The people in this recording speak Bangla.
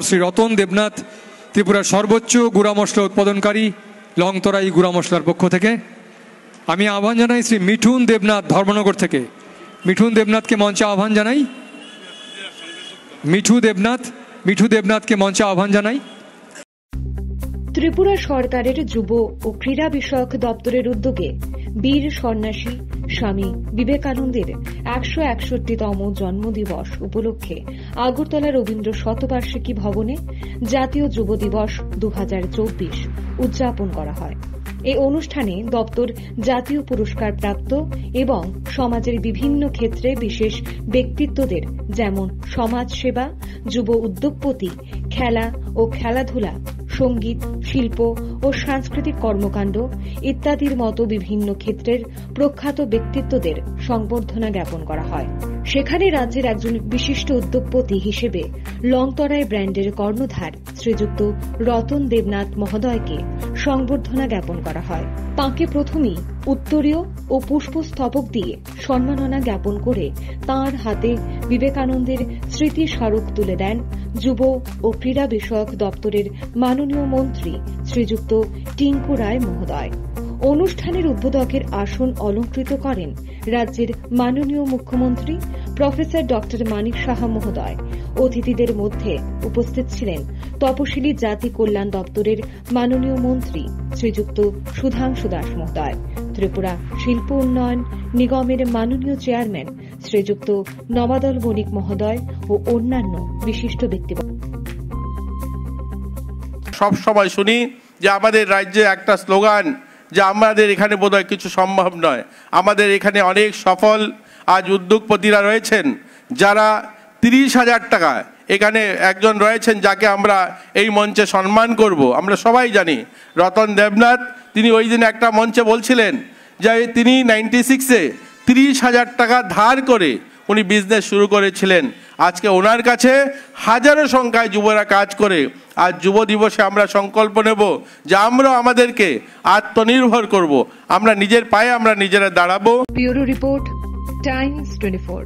শ্রী রতন দেবনাথ, ত্রিপুরার সর্বোচ্চ গুড়া মশলা উৎপাদনকারী লংতরাই গুড়া মশলার পক্ষ থেকে। আমি আহ্বান জানাই শ্রী মিঠুন দেবনাথ ধর্মনগর থেকে। মিঠুন দেবনাথকে মঞ্চে আহ্বান জানাই। মিঠু দেবনাথকে মঞ্চে আহ্বান জানাই। ত্রিপুরা সরকারের যুব ও ক্রীড়া বিষয়ক দপ্তরের উদ্যোগে বীর সন্ন্যাসী স্বামী বিবেকানন্দের 161তম জন্মদিবস উপলক্ষে আগরতলা রবীন্দ্র শতবার্ষিকী ভবনে জাতীয় যুব দিবস 2024 উদযাপন করা হয়। এই অনুষ্ঠানে দপ্তর জাতীয় পুরস্কার প্রাপ্ত এবং সমাজের বিভিন্ন ক্ষেত্রে বিশেষ ব্যক্তিত্বদের যেমন সমাজসেবা, যুব উদ্যোগপতি, খেলা ও খেলাধুলা, সঙ্গীত, শিল্প ও সাংস্কৃতিক কর্মকাণ্ড ইত্যাদির মতো বিভিন্ন ক্ষেত্রের প্রখ্যাত ব্যক্তিত্বদের সংবর্ধনা জ্ঞাপন করা হয়। সেখানে রাজ্যের একজন বিশিষ্ট উদ্যোগপতি হিসেবে লংতরাই ব্র্যান্ডের কর্ণধার শ্রীযুক্ত রতন দেবনাথ মহোদয়কে সংবর্ধনা জ্ঞাপন করা হয়। তাঁকে প্রথমেই উত্তরীয় ও পুষ্পস্তবক দিয়ে সম্মাননা জ্ঞাপন করে তাঁর হাতে বিবেকানন্দের স্মৃতি স্মারক তুলে দেন যুব ও ক্রীড়া বিষয়ক দপ্তরের মাননীয় মন্ত্রী শ্রীযুক্ত টিঙ্কু রায় মহোদয়। অনুষ্ঠানের উদ্বোধকের আসন অলঙ্কৃত করেন রাজ্যের মাননীয় মুখ্যমন্ত্রী প্রফেসর ডক্টর মানিক সাহা মহোদয়। অতিথিদের মধ্যে উপস্থিত ছিলেন তপশিলি জাতি কল্যাণ দপ্তরের মাননীয় মন্ত্রী শ্রীযুক্ত সুধাংশু দাস মহোদয়, ত্রিপুরা শিল্প উন্নয়ন নিগমের মাননীয় চেয়ারম্যান শ্রীযুক্ত নবাদল বণিক মহোদয় ও অন্যান্য বিশিষ্ট ব্যক্তিবর্গ। সব সময় শুনি যে আমাদের রাজ্যে একটা স্লোগান যে আমাদের এখানে বোধহয় কিছু সম্ভব নয়। আমাদের এখানে অনেক সফল আজ উদ্যোগপতিরা রয়েছেন যারা 30,000 টাকা, এখানে একজন রয়েছেন যাকে আমরা এই মঞ্চে সম্মান করব। আমরা সবাই জানি রতন দেবনাথ, তিনি ওই দিন একটা মঞ্চে বলছিলেন যে তিনি 96-এ 30,000 টাকা ধার করে উনি বিজনেস শুরু করেছিলেন। আজকে ওনার কাছে হাজারো সংখ্যায় যুবরা কাজ করে। আজ যুব দিবসে আমরা সংকল্প নেব যে আমরা আমাদেরকে আত্মনির্ভর করব, আমরা নিজের পায়ে আমরা নিজেরা দাঁড়াবো। Bureau report, Times 24।